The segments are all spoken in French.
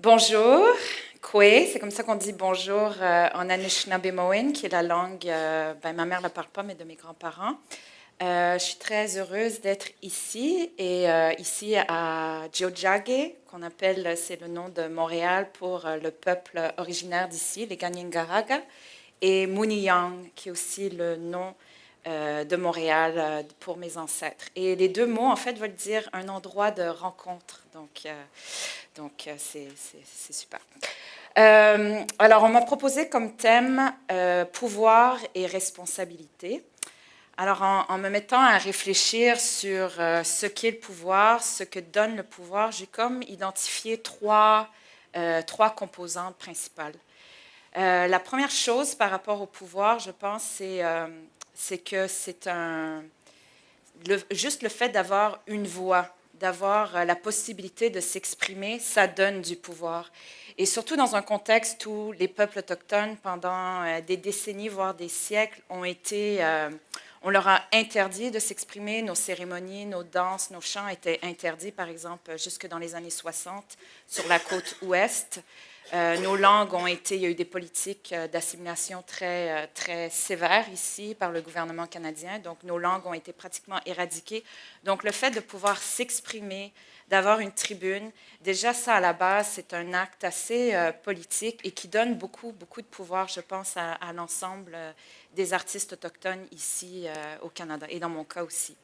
Bonjour, Kwe, c'est comme ça qu'on dit bonjour en Anishinaabe-Moin, qui est la langue, ma mère ne la parle pas, mais de mes grands-parents. Je suis très heureuse d'être ici, et ici à Tiohtià:ke, qu'on appelle, c'est le nom de Montréal pour le peuple originaire d'ici, les Kanien'kehá:ka, et Mouniyang, qui est aussi le nom de Montréal pour mes ancêtres. Et les deux mots, en fait, veulent dire un endroit de rencontre. Donc, c'est super. Alors, on m'a proposé comme thème pouvoir et responsabilité. Alors, en me mettant à réfléchir sur ce qu'est le pouvoir, ce que donne le pouvoir, j'ai comme identifié trois composantes principales. La première chose par rapport au pouvoir, je pense, c'est que juste le fait d'avoir une voix, d'avoir la possibilité de s'exprimer, ça donne du pouvoir. Et surtout dans un contexte où les peuples autochtones, pendant des décennies, voire des siècles, on leur a interdit de s'exprimer. Nos cérémonies, nos danses, nos chants étaient interdits, par exemple, jusque dans les années 60 sur la côte ouest. Nos langues il y a eu des politiques d'assimilation très sévères ici par le gouvernement canadien, donc nos langues ont été pratiquement éradiquées. Donc le fait de pouvoir s'exprimer, d'avoir une tribune, déjà ça à la base, c'est un acte assez politique et qui donne beaucoup de pouvoir, je pense, à l'ensemble des artistes autochtones ici au Canada et dans mon cas aussi.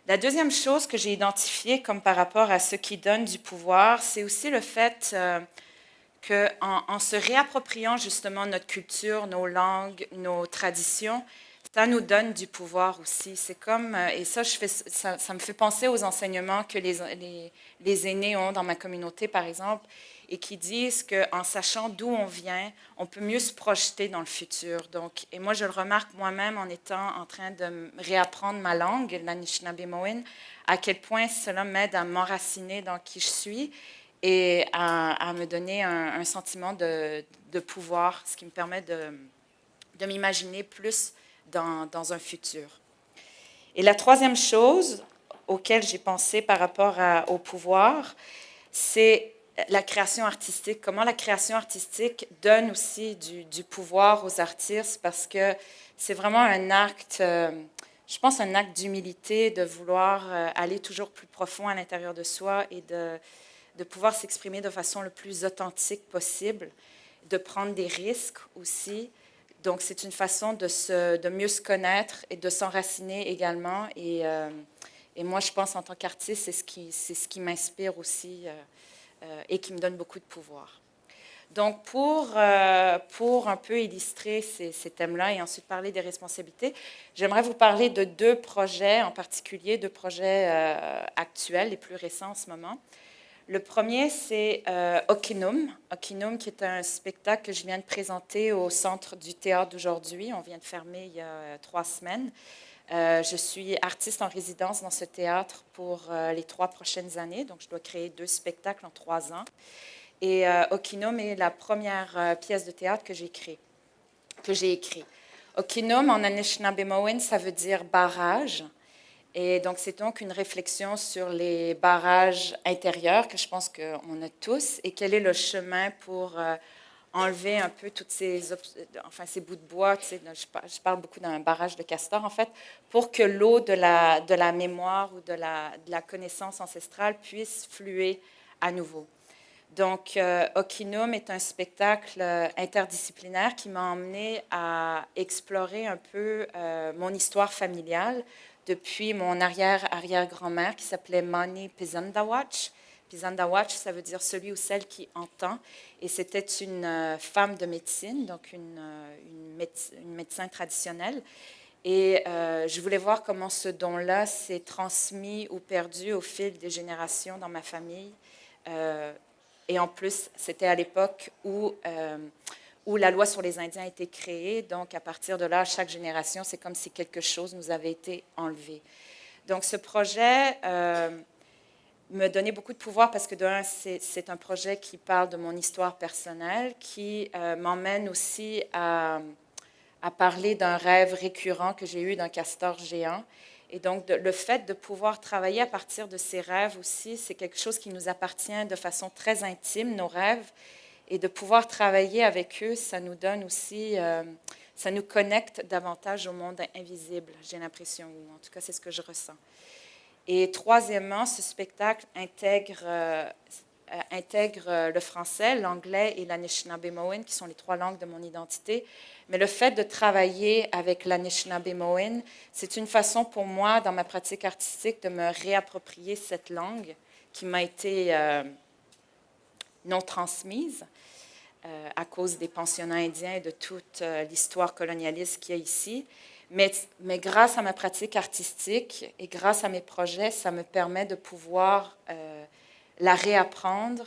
La deuxième chose que j'ai identifiée comme par rapport à ce qui donne du pouvoir, c'est aussi le fait qu'en se réappropriant justement notre culture, nos langues, nos traditions, ça nous donne du pouvoir aussi. C'est comme, et ça, ça me fait penser aux enseignements que les aînés ont dans ma communauté, par exemple, et qui disent qu'en sachant d'où on vient, on peut mieux se projeter dans le futur. Donc, et moi, je le remarque moi-même en étant en train de réapprendre ma langue, l'Anishinaabe-Moin, à quel point cela m'aide à m'enraciner dans qui je suis et à me donner un sentiment de pouvoir, ce qui me permet de m'imaginer plus dans un futur. Et la troisième chose auquel j'ai pensé par rapport au pouvoir, c'est la création artistique. Comment la création artistique donne aussi du pouvoir aux artistes, parce que c'est vraiment un acte, je pense, un acte d'humilité, de vouloir aller toujours plus profond à l'intérieur de soi et de pouvoir s'exprimer de façon le plus authentique possible, de prendre des risques aussi. Donc, c'est une façon de mieux se connaître et de s'enraciner également. Et moi, je pense, en tant qu'artiste, c'est ce qui m'inspire aussi et qui me donne beaucoup de pouvoir. Donc, pour un peu illustrer ces thèmes-là et ensuite parler des responsabilités, j'aimerais vous parler de deux projets en particulier, deux projets actuels, les plus récents en ce moment. Le premier, c'est Okinum. Okinum, qui est un spectacle que je viens de présenter au Centre du théâtre d'aujourd'hui. On vient de fermer il y a 3 semaines. Je suis artiste en résidence dans ce théâtre pour les 3 prochaines années. Donc, je dois créer 2 spectacles en 3 ans. Et Okinum est la première pièce de théâtre que j'ai écrite. Okinum, en Anishinaabe-Moin, ça veut dire barrage. Et donc, c'est donc une réflexion sur les barrages intérieurs que je pense qu'on a tous et quel est le chemin pour enlever un peu toutes ces bouts de bois. Tu sais, je parle beaucoup d'un barrage de castor, en fait, pour que l'eau de la mémoire ou de la connaissance ancestrale puisse fluer à nouveau. Donc, Okinum est un spectacle interdisciplinaire qui m'a emmené à explorer un peu mon histoire familiale depuis mon arrière-arrière-grand-mère qui s'appelait Mani Pizandawatch. Pizandawatch, ça veut dire celui ou celle qui entend. Et c'était une femme de médecine, donc une médecin traditionnel. Et je voulais voir comment ce don-là s'est transmis ou perdu au fil des générations dans ma famille. Et en plus, c'était à l'époque où la loi sur les Indiens a été créée. Donc, à partir de là, chaque génération, c'est comme si quelque chose nous avait été enlevé. Donc, ce projet me donnait beaucoup de pouvoir parce que, d'un, c'est un projet qui parle de mon histoire personnelle, qui m'emmène aussi à parler d'un rêve récurrent que j'ai eu d'un castor géant. Et donc, le fait de pouvoir travailler à partir de ses rêves aussi, c'est quelque chose qui nous appartient de façon très intime, nos rêves. Et de pouvoir travailler avec eux, ça nous donne aussi, ça nous connecte davantage au monde invisible, j'ai l'impression, ou en tout cas, c'est ce que je ressens. Et troisièmement, ce spectacle intègre le français, l'anglais et l'Anishinaabe-Mowen, qui sont les 3 langues de mon identité. Mais le fait de travailler avec l'Anishinaabe-Mowen, c'est une façon pour moi, dans ma pratique artistique, de me réapproprier cette langue qui m'a été non transmise à cause des pensionnats indiens et de toute l'histoire colonialiste qu'il y a ici. Mais grâce à ma pratique artistique et grâce à mes projets, ça me permet de pouvoir la réapprendre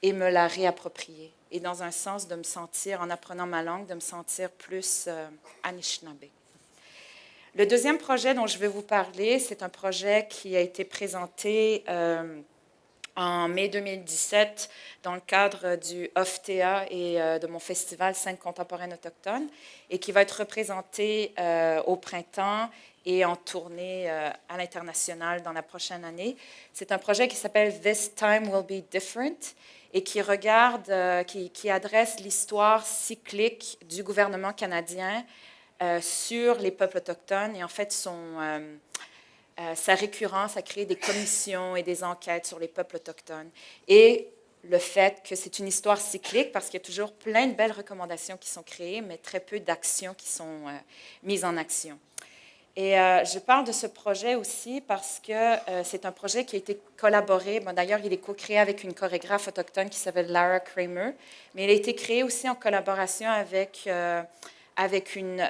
et me la réapproprier. Et dans un sens de me sentir, en apprenant ma langue, de me sentir plus Anishinaabe. Le deuxième projet dont je vais vous parler, c'est un projet qui a été présenté en mai 2017 dans le cadre du OFTEA et de mon festival Scène contemporaine autochtone et qui va être représenté au printemps et en tournée à l'international dans la prochaine année. C'est un projet qui s'appelle This Time Will Be Different et qui regarde, qui adresse l'histoire cyclique du gouvernement canadien sur les peuples autochtones et en fait sa récurrence à créer des commissions et des enquêtes sur les peuples autochtones. Et le fait que c'est une histoire cyclique parce qu'il y a toujours plein de belles recommandations qui sont créées, mais très peu d'actions qui sont mises en action. Et je parle de ce projet aussi parce que c'est un projet qui a été collaboré. Bon, d'ailleurs, il est co-créé avec une chorégraphe autochtone qui s'appelle Lara Kramer, mais il a été créé aussi en collaboration avec une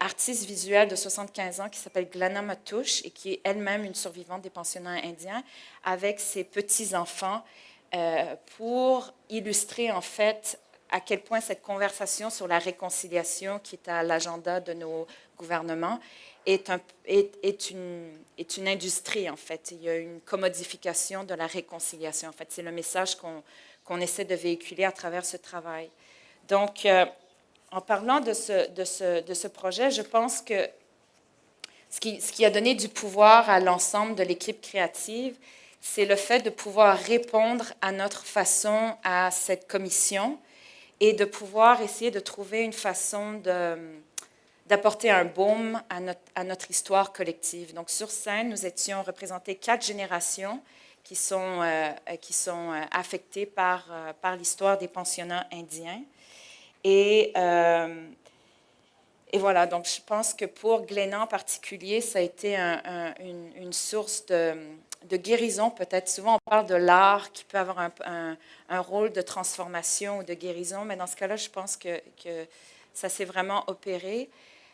artiste visuelle de 75 ans qui s'appelle Glenna Matouche et qui est elle-même une survivante des pensionnats indiens, avec ses petits-enfants pour illustrer en fait à quel point cette conversation sur la réconciliation qui est à l'agenda de nos gouvernements est une industrie en fait. Il y a une commodification de la réconciliation. En fait, c'est le message qu'on essaie de véhiculer à travers ce travail. Donc, en parlant de ce projet, je pense que ce qui a donné du pouvoir à l'ensemble de l'équipe créative, c'est le fait de pouvoir répondre à notre façon à cette commission et de pouvoir essayer de trouver une façon d'apporter un baume à notre histoire collective. Donc, sur scène, nous étions représentés 4 générations qui sont affectées par l'histoire des pensionnats indiens. Et voilà, donc je pense que pour Glenna en particulier, ça a été une source de guérison. Peut-être souvent on parle de l'art qui peut avoir un rôle de transformation ou de guérison, mais dans ce cas-là, je pense que ça s'est vraiment opéré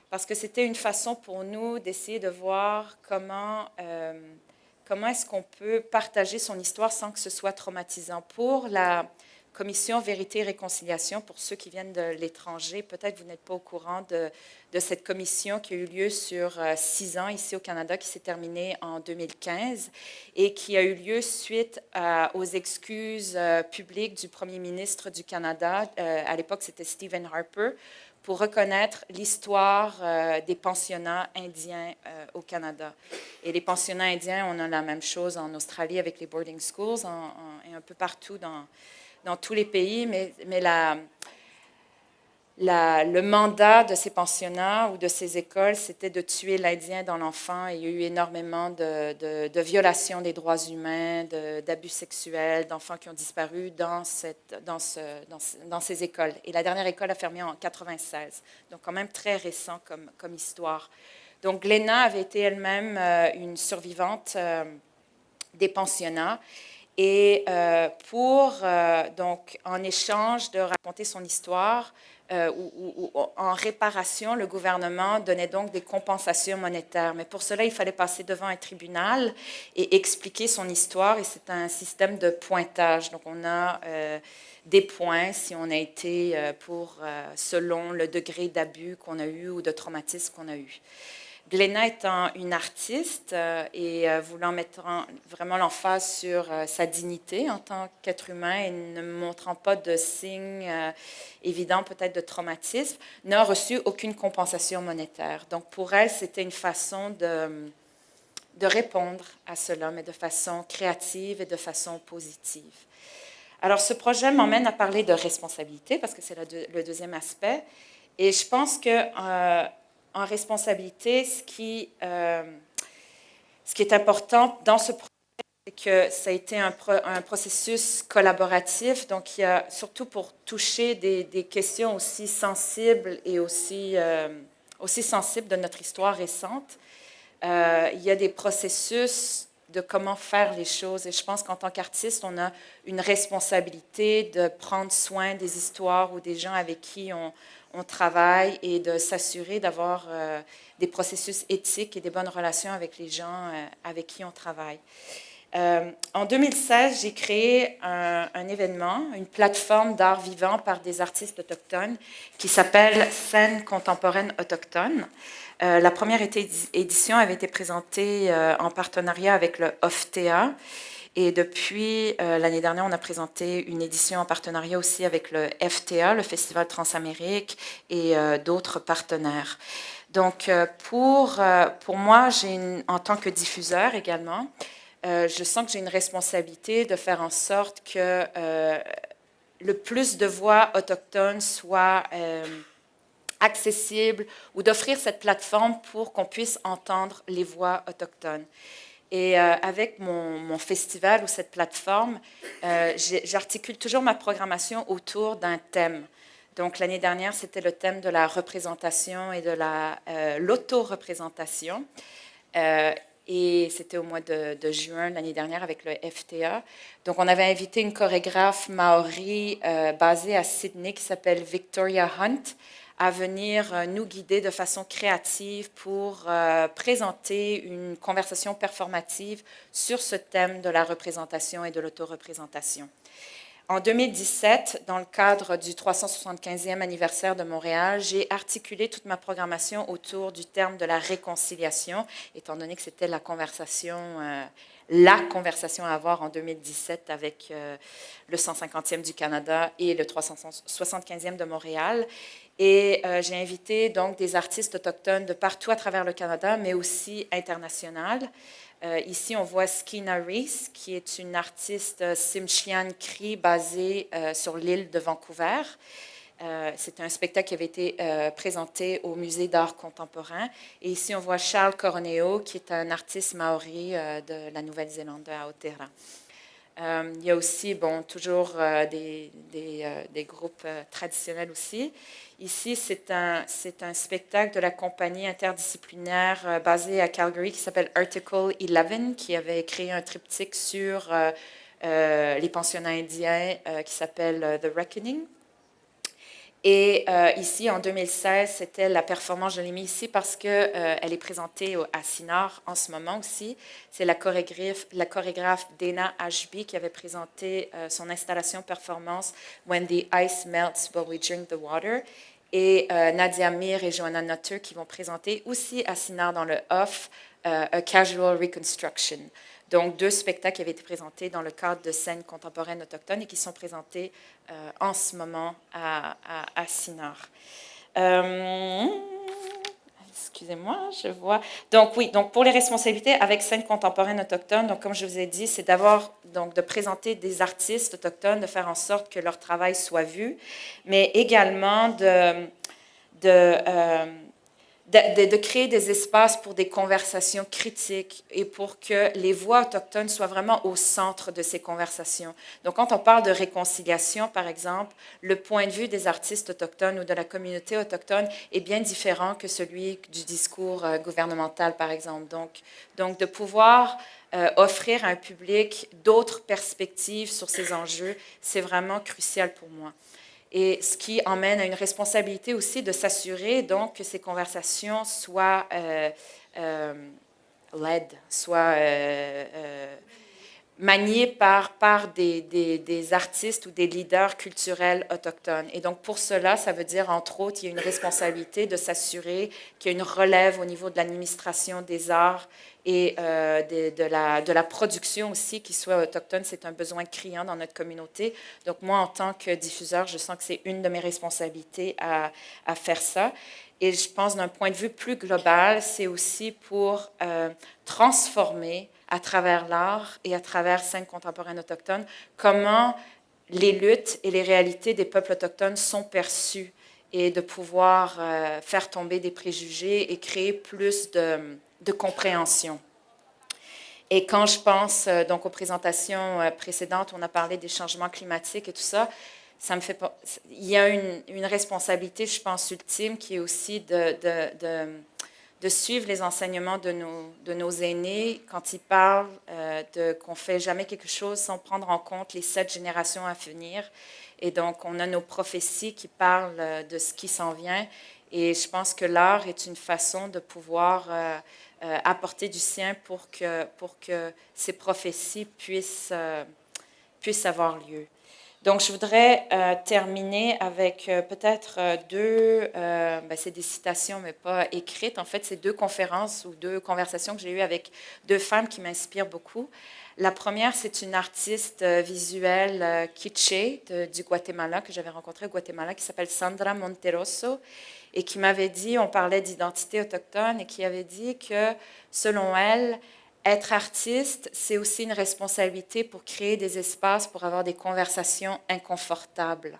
parce que c'était une façon pour nous d'essayer de voir comment est-ce qu'on peut partager son histoire sans que ce soit traumatisant. Pour la Commission Vérité et Réconciliation, pour ceux qui viennent de l'étranger, peut-être vous n'êtes pas au courant de cette commission qui a eu lieu sur 6 ans ici au Canada, qui s'est terminée en 2015 et qui a eu lieu suite aux excuses publiques du premier ministre du Canada. À l'époque, c'était Stephen Harper, pour reconnaître l'histoire des pensionnats indiens au Canada. Et les pensionnats indiens, on a la même chose en Australie avec les boarding schools et un peu partout dans tous les pays, mais le mandat de ces pensionnats ou de ces écoles, c'était de tuer l'Indien dans l'enfant. Et il y a eu énormément de violations des droits humains, d'abus sexuels, d'enfants qui ont disparu dans ces écoles. Et la dernière école a fermé en 1996, donc quand même très récent comme histoire. Donc Glenna avait été elle-même une survivante des pensionnats. Et donc, en échange de raconter son histoire, ou en réparation, le gouvernement donnait donc des compensations monétaires. Mais pour cela, il fallait passer devant un tribunal et expliquer son histoire. Et c'est un système de pointage. Donc, on a des points si on a été selon le degré d'abus qu'on a eu ou de traumatisme qu'on a eu. Glenna étant une artiste et voulant mettre vraiment l'emphase sur sa dignité en tant qu'être humain et ne montrant pas de signes évidents peut-être de traumatisme, n'a reçu aucune compensation monétaire. Donc pour elle, c'était une façon de répondre à cela, mais de façon créative et de façon positive. Alors, ce projet m'emmène à parler de responsabilité, parce que c'est le deuxième aspect. Et je pense que en responsabilité, ce qui est important dans ce projet, c'est que ça a été un processus collaboratif, donc il y a surtout pour toucher des questions aussi sensibles et aussi sensibles de notre histoire récente. Il y a des processus de comment faire les choses. Et je pense qu'en tant qu'artiste, on a une responsabilité de prendre soin des histoires ou des gens avec qui on travaille et de s'assurer d'avoir des processus éthiques et des bonnes relations avec les gens avec qui on travaille. En 2016, j'ai créé un événement, une plateforme d'art vivant par des artistes autochtones qui s'appelle Scène contemporaine autochtone. La première édition avait été présentée en partenariat avec le OFTEA. Et depuis l'année dernière, on a présenté une édition en partenariat aussi avec le FTA, le Festival Transamérique, et d'autres partenaires. Donc, pour moi, en tant que diffuseur également, je sens que j'ai une responsabilité de faire en sorte que le plus de voix autochtones soient accessibles ou d'offrir cette plateforme pour qu'on puisse entendre les voix autochtones. Et avec mon festival ou cette plateforme, j'articule toujours ma programmation autour d'un thème. Donc, l'année dernière, c'était le thème de la représentation et de l'auto-représentation. Et c'était au mois de juin l'année dernière avec le FTA. Donc, on avait invité une chorégraphe maori basée à Sydney qui s'appelle Victoria Hunt à venir nous guider de façon créative pour présenter une conversation performative sur ce thème de la représentation et de l'autoreprésentation. En 2017, dans le cadre du 375e anniversaire de Montréal, j'ai articulé toute ma programmation autour du terme de la réconciliation, étant donné que c'était la conversation à avoir en 2017 avec le 150e du Canada et le 375e de Montréal. Et j'ai invité donc des artistes autochtones de partout à travers le Canada, mais aussi international. Ici, on voit Skina Reese, qui est une artiste Tsimshian Cree basée sur l'île de Vancouver. C'est un spectacle qui avait été présenté au Musée d'art contemporain. Et ici, on voit Charles Corneo, qui est un artiste maori de la Nouvelle-Zélande, de Aotearoa. Il y a aussi, toujours des groupes traditionnels aussi. Ici, c'est un spectacle de la compagnie interdisciplinaire basée à Calgary qui s'appelle Article 11, qui avait créé un triptyque sur les pensionnats indiens qui s'appelle The Reckoning. Et ici, en 2016, c'était la performance, je l'ai mis ici parce qu'elle est présentée à CINAR en ce moment aussi. C'est la chorégraphe Dana Ashby qui avait présenté son installation performance When the Ice Melts But We Drink the Water. Et Nadia Mir et Joanna Nutter qui vont présenter aussi à CINAR dans le Off A Casual Reconstruction. Donc, 2 spectacles qui avaient été présentés dans le cadre de scènes contemporaines autochtones et qui sont présentés en ce moment à CINAR. Excusez-moi, je vois. Donc, oui, donc pour les responsabilités avec scènes contemporaines autochtones, donc comme je vous ai dit, c'est d'abord de présenter des artistes autochtones, de faire en sorte que leur travail soit vu, mais également de créer des espaces pour des conversations critiques et pour que les voix autochtones soient vraiment au centre de ces conversations. Donc, quand on parle de réconciliation, par exemple, le point de vue des artistes autochtones ou de la communauté autochtone est bien différent que celui du discours gouvernemental, par exemple. Donc de pouvoir offrir à un public d'autres perspectives sur ces enjeux, c'est vraiment crucial pour moi. Et ce qui emmène à une responsabilité aussi de s'assurer donc que ces conversations soient soient maniées par des artistes ou des leaders culturels autochtones. Et donc, pour cela, ça veut dire, entre autres, il y a une responsabilité de s'assurer qu'il y a une relève au niveau de l'administration des arts et de la production aussi qui soit autochtone. C'est un besoin criant dans notre communauté. Donc, moi, en tant que diffuseur, je sens que c'est une de mes responsabilités à faire ça. Et je pense d'un point de vue plus global, c'est aussi pour transformer à travers l'art et à travers scène contemporaine autochtone comment les luttes et les réalités des peuples autochtones sont perçues et de pouvoir faire tomber des préjugés et créer plus de compréhension. Et quand je pense donc aux présentations précédentes, on a parlé des changements climatiques et tout ça, ça me fait pas, il y a une responsabilité, je pense, ultime qui est aussi de suivre les enseignements de nos aînés quand ils parlent qu'on ne fait jamais quelque chose sans prendre en compte les 7 générations à venir. Et donc, on a nos prophéties qui parlent de ce qui s'en vient. Et je pense que l'art est une façon de pouvoir apporter du sien pour que ces prophéties puissent avoir lieu. Donc, je voudrais terminer avec peut-être c'est des citations, mais pas écrites. En fait, c'est 2 conférences ou 2 conversations que j'ai eues avec 2 femmes qui m'inspirent beaucoup. La première, c'est une artiste visuelle quiché du Guatemala, que j'avais rencontrée au Guatemala, qui s'appelle Sandra Monteroso, et qui m'avait dit, on parlait d'identité autochtone, et qui avait dit que, selon elle, être artiste, c'est aussi une responsabilité pour créer des espaces pour avoir des conversations inconfortables.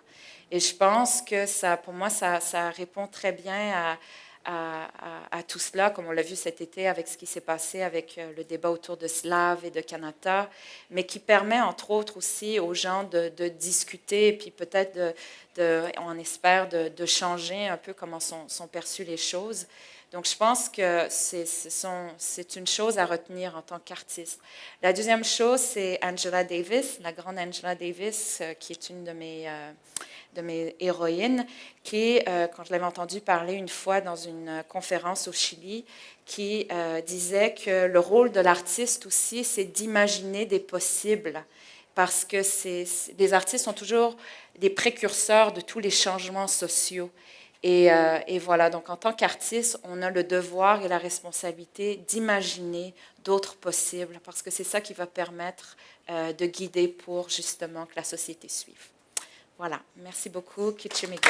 Et je pense que ça, pour moi, ça répond très bien à tout cela, comme on l'a vu cet été avec ce qui s'est passé avec le débat autour de Slav et de Kanata, mais qui permet, entre autres, aussi aux gens de discuter et puis peut-être, on espère, de changer un peu comment sont perçues les choses. Donc, je pense que c'est une chose à retenir en tant qu'artiste. La deuxième chose, c'est Angela Davis, la grande Angela Davis, qui est une de mes héroïnes, qui, quand je l'avais entendue parler une fois dans une conférence au Chili, qui disait que le rôle de l'artiste aussi, c'est d'imaginer des possibles, parce que les artistes sont toujours des précurseurs de tous les changements sociaux. Et voilà, donc en tant qu'artiste, on a le devoir et la responsabilité d'imaginer d'autres possibles, parce que c'est ça qui va permettre de guider pour justement que la société suive. Voilà, merci beaucoup, Kichimigut.